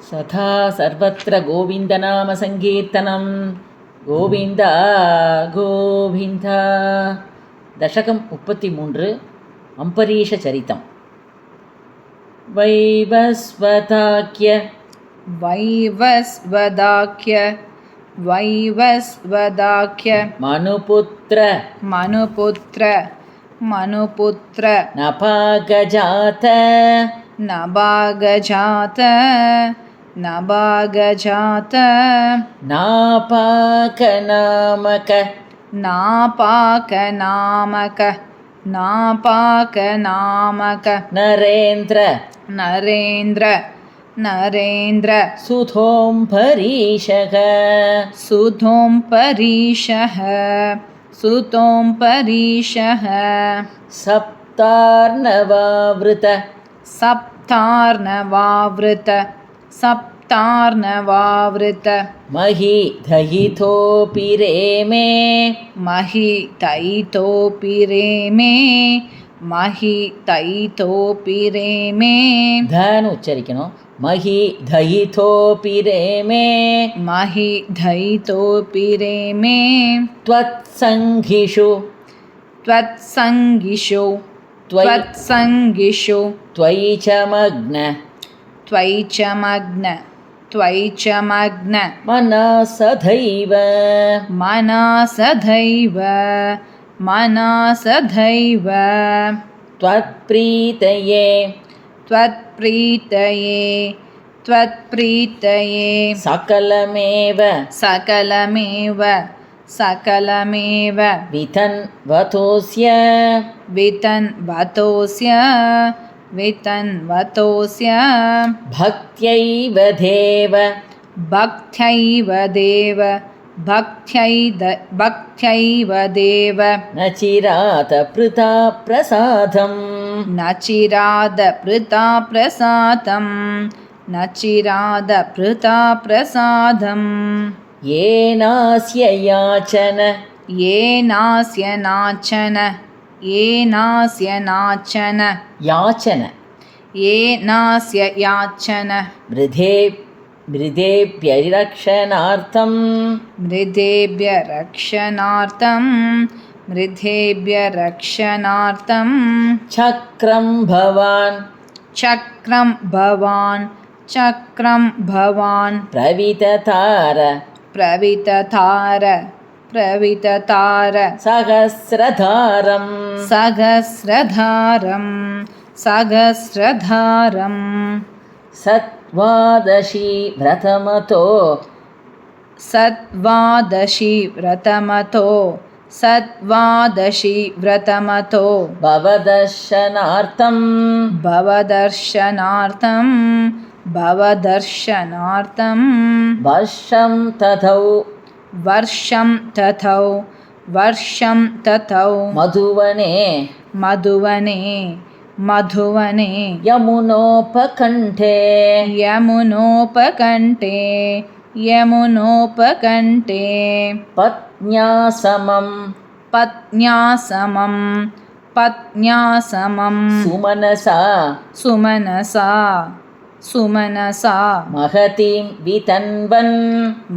சதா சர்வத்திர கோவிந்தநாம சங்கீர்த்தனம் கோவிந்தா கோவிந்தா. தசகம் 33 அம்பரீஷ சரிதம். வைவஸ்வதாக்ய வைவஸ்வதாக்ய வைவஸ்வதாக்ய மனுபுத்ர மனுபுத்ர மனுபுத்ர நபாகஜாத நபாகஜாத நபாகஜாத நாபாகநாமக நாபாகநாமக நாபாகநாமக நரேந்திர நரேந்திர நரேந்திர சுதோம்பரீஷக சுதோம்பரீஷः சுதோம்பரீஷः சப்தார்ணவாவ்ருத சப்தார்ணவாவ்ருத சப்தார்ணவாவ்ருத மஹி தயிதோபி ரேமே மஹி தைதோபி ரேமே மஹி தைதோபி ரேமே தனு உச்சரிக்கணும். மஹி தயிதோபி ரேமே மஹி தைதோபி ரேமே த்வத்சங்கிஷு त्वत्सङ्गिषु त्वत्सङ्गिषु त्वयि च मग्न त्वयि च मग्न त्वयि च मग्न मनसधैव मनसधैव मनसधैव त्वत्प्रीतये त्वत्प्रीतये त्वत्प्रीतये सकलमेव सकलमेव सकलमेव वितन्वतोऽस्य वितन्वतोऽस्य वितन्वतोऽस्य भक्त्यैव देव भक्त्यैव देव भक्त्यैव देव न चिरात पृथा प्रसादम् न चिराद पृथा प्रसादं न चिराद पृथा प्रसादम् येनास्य याचन येनास्य नाचन येनास्य नाचन याचन येनास्य याचन मृदेभ्यरक्षणार्थं मृदेभ्य रक्षणार्थं मृदेभ्य रक्षणार्थं चक्रं भवान् चक्रं भवान् चक्रं भवान् प्रविततार प्रविततार प्रविततार सहस्रधारं सहस्रधारं सहस्रधारं सत्वादशी व्रतमतो सत्वादशी व्रतमतो सत्वादशी व्रतमतो भवदर्शनार्थं भवदर्शनार्थं भवदर्शनार्थं वर्षं तथौ वर्षं तथौ वर्षं तथौ मधुवने मधुवने मधुवने यमुनोपकण्ठे यमुनोपकण्ठे यमुनोपकण्ठे पत्न्या समं पत्न्यासमं पत्न्यासमं सुमनसा सुमनसा सुमनसा महतीं वितन्वन्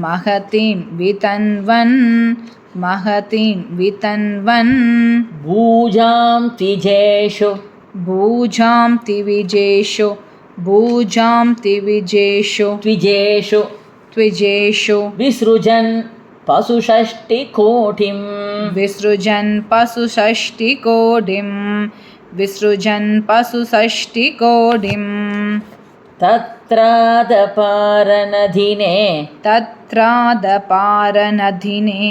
महतीं वितन्वन् महतीं वितन्वन् भूजां त्विजेषु भूजां तिविजेषु भूजां तिविजेषु त्विजेषु त्विजेषु विसृजन् पशुषष्टिकोटिं विसृजन् पशुषष्टिकोटिं विसृजन् पशुषष्टिकोटिं तत्रादपारनधिने तत्रादपारनधिने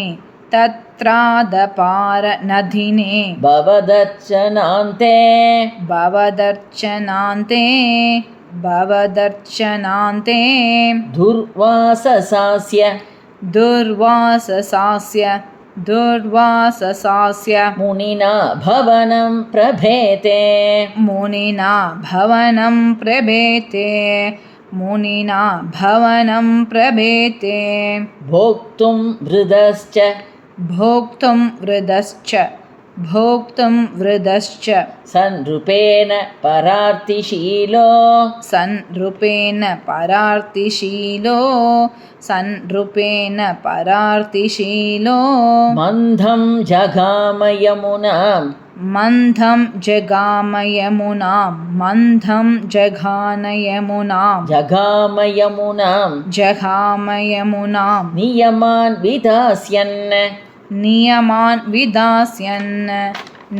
तत्रादपारनधिने भवदर्शनान्ते भवदर्शनान्ते भवदर्शनान्ते दुर्वाससास्य दुर्वाससास्य दुर्वाससास्य मुनिना भवनं प्रभेते मुनिना भवनं प्रभेते मुनिना भवनं प्रभेते भोक्तुं वृदश्च भोक्तुं वृदश्च भोक्तुं वृदश्च सन्नृपेण परार्तिशीलो सन्नृपेण परार्तिशीलो सन्नृपेण परार्तिशीलो मन्दं जगामयमुनां मन्दं जगामयमुनां मन्दं जघानयमुनां जगामयमुनां जघामयमुनां नियमान् विधास्यन् नियमान् विधास्यन्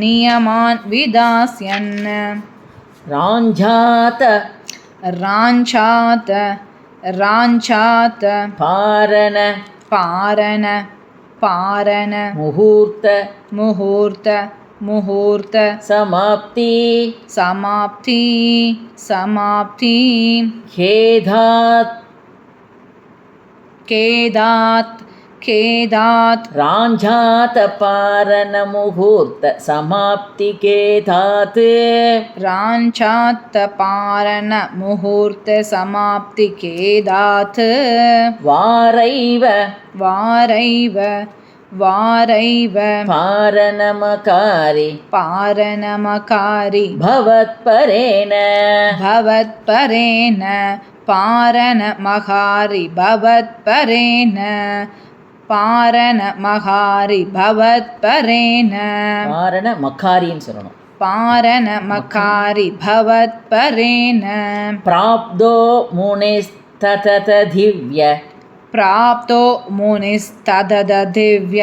नियमान् विधास्यन् राञ्झात राञ्छात राञ्छात पारन पारन पारन मुहूर्त मुहूर्त मुहूर्त समाप्ति समाप्ति समाप्ति खेदात् खेदात् खेदात् राञ्झात पारन मुहूर्त समाप्ति खेदात् राञ्छात् पारन मुहूर्त समाप्ति खेदात् वारैव वारैव वारैव पारनमकारि पारनमकारि भवत्परेण भवत्परेण पारनमकारि भवत्परेण पारनमकारि भवत्परेण पारणमकारिன்னு சொல்லணும் पारनमकारि भवत्परेण प्राप्तो मुनिस्ततत दिव्य प्राप्तो मुनिस्तददिव्य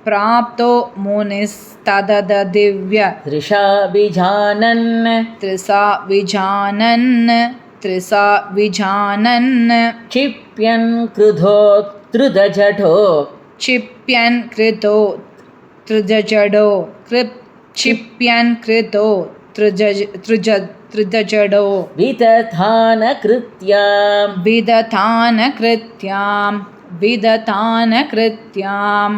प्राप्तो मुनिस्तददिव्य दृशा विजानन् त्रिसा विजानन् त्रिसा विजानन् क्षिप्यन् क्रुधोत्तृदजठो क्षिप्यन् कृतो त्रिजडो क्षिप्यन् कृतो त्रिजडो विदधानकृत्यां विदधानकृत्यां विदधानकृत्यां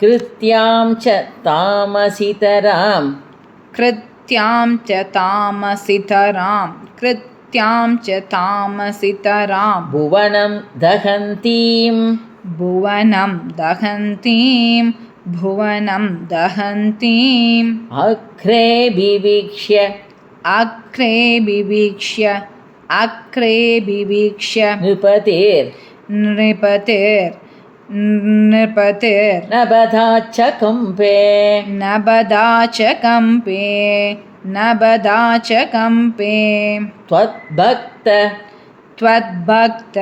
कृत्यां च तामसितरां कृत्यां च तामसितरां कृत्यां च तामसितरां भुवनं दहन्तीं भुवनं दहन्तीं भुवनं दहन्तीम् अग्रे विवीक्ष्य अग्रे विवीक्ष्य अग्रे विवीक्ष्य नृपतिर्नबधा च कंपे नबदा च कंपे नबदा च कंपे त्वद्भक्त त्वद्भक्त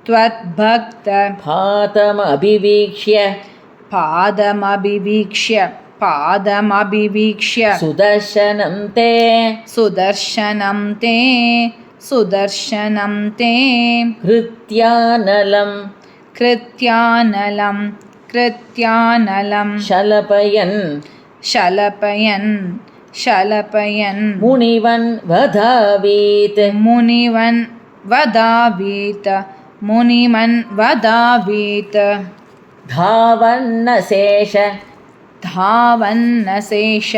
त्वद्भक्त पादमभिवीक्ष्य पादमभिवीक्ष्य पादमभिवीक्ष्य सुदर्शनं ते सुदर्शनं ते सुदर्शनं ते कृत्यानलं कृत्यानलं कृत्यानलं शलपयन् शलपयन् शलपयन् मुनिवन् वधावीत् मुनिवन् वदावीत मुनिमन् वदावीत धावन्नशेष धावन्नशेष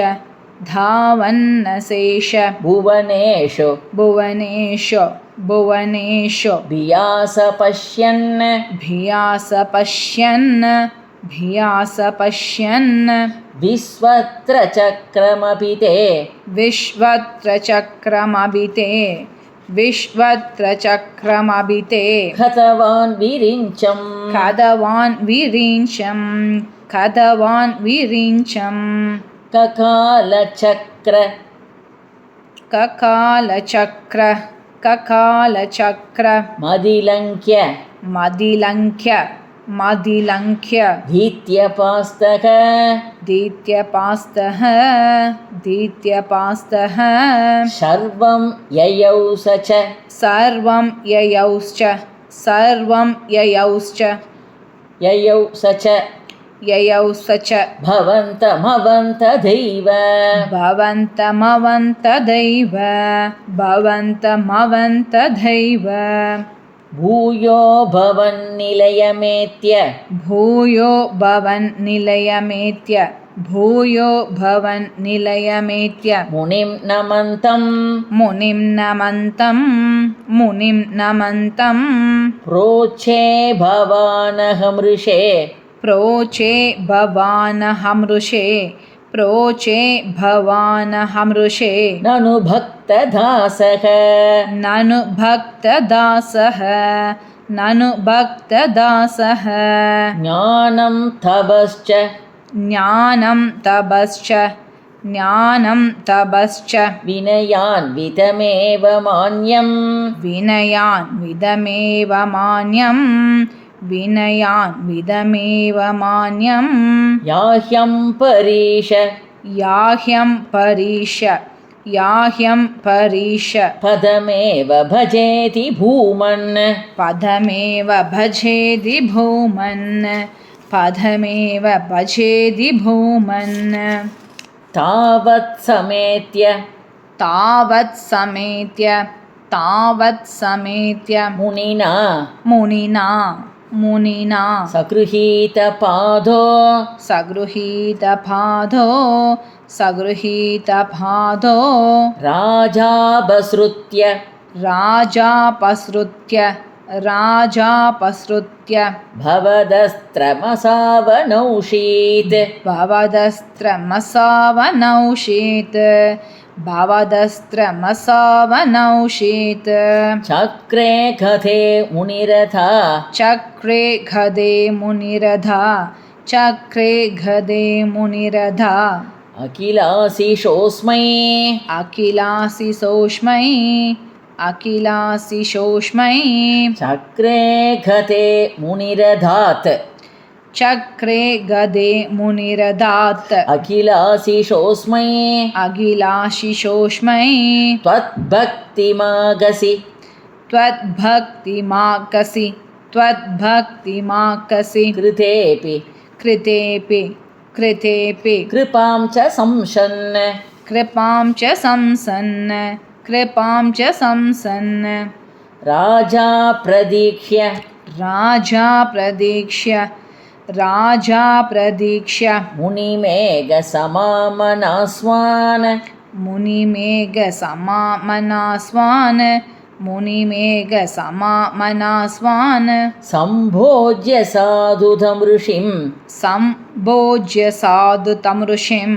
धावन्नशेष भुवनेषु भुवनेषु भुवनेषु भियास पश्यन् भियास पश्यन् भियास पश्यन् विश्वत्र चक्रमपि ते विश्वत्र चक्रमपि ते विश्वत्र चक्रमपि ते हतवान् विरिञ्चं खदवान् विरिञ्चं खदवान् विरिञ्चं ककालचक्र ककालचक्र ककालचक्र मदिलङ्क्य मदिलङ्क्य मदिलङ्क्य धीत्यपास्तः दीत्यपास्तः दीत्यपास्तः सर्वं ययौ स च सर्वं ययौश्च सर्वं ययौश्च ययौ स च ययौ स च भवन्तमवन्तदैव भवन्तमवन्तदैव भवन्तमवन्तदैव भूयो भवन्निलयमेत्य भूयो भवन्निलयमेत्य भूयो भवन्निलयमेत्य मुनिं नमन्तं मुनिं नमन्तं मुनिं नमन्तं प्रोचे भवानहमृषे प्रोचे भवानहमृषे प्रोचे भवानहमृषे ननु भक्तदासः ननु भक्तदासः ननु भक्तदासः ज्ञानं तपश्च ज्ञानं तपश्च ज्ञानं तपश्च विनयान्वितमेव मान्यं विनयान्वितमेव मान्यं विनयान्वितमेव मान्यं याह्यं परीश याह्यं परीश याह्यं परीश पदमेव भजेति भूमन् पदमेव भजेति भूमन् पदमेव भजेति भूमन् तावत् समेत्य तावत् समेत्य तावत् समेत्य मुनिना मुनिना मुनिना सगृहीतपादो सगृहीतपादो सगृहीतपादो राजापसृत्य राजापसृत्य राजापसृत्य भवदस्त्रमसावनौषीत् भवदस्त्रमसावनौषीत् भवदस्त्रमसावनौषीत् चक्रे कथे मुनिरथा चक्रे गदे मुनिरथा चक्रे गदे मुनिरथा अखिलाशिषोऽस्मै अखिलाशिषोष्मै अखिलाशिषोष्मै चक्रे गते मुनिरधात् चक्रे गदे मुनिरधात् अखिलाशिषोऽस्मै अखिलाशिषोष्मै त्वद्भक्तिमागसि त्वद्भक्तिमाकसि त्वद्भक्तिमाकसि कृतेऽपि कृतेऽपि कृतेऽपि कृपां च संशन् कृपां च संसन् कृपां च संसन् राजा प्रदीक्ष्य राजा प्रदीक्ष्य राजा प्रदीक्ष्य मुनिमेघसमामनास्वान् मुनिमेघसमामनास्वान् मुनिमेघसमामनास्वान् सम्भोज्य साधुतं ऋषिं सम्भोज्य साधु तं ऋषिं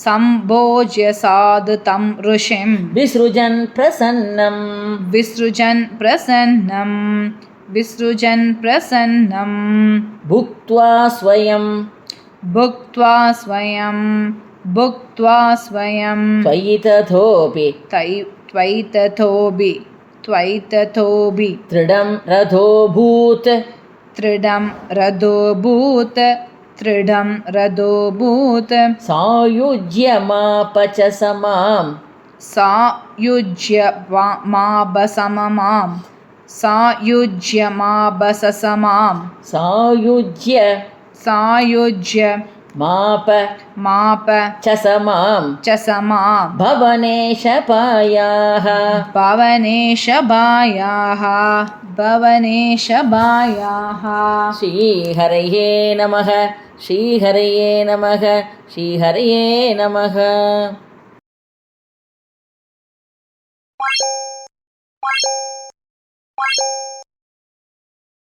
सम्भोज्य साधु तं ऋषिं विसृजन् प्रसन्नं विसृजन् प्रसन्नं विसृजन् प्रसन्नं भुक्त्वा स्वयं भुक्त्वा स्वयं भुक्त्वा स्वयं त्वयि तथोऽपि त्वयि तथोऽपि त्वयि तथोऽपि दृढं रथोऽभूत् दृढं रथोऽभूत् दृढं रथोऽभूत् सायुज्यमाप च समां सायुज्य माबसममां सायुज्यमाबससमां सायुज्य माप माप च समां च समां भवनेशपायाः भवनेशबायाः भवनेशबायाः श्रीहरये नमः श्रीहरये नमः श्रीहरये नमः।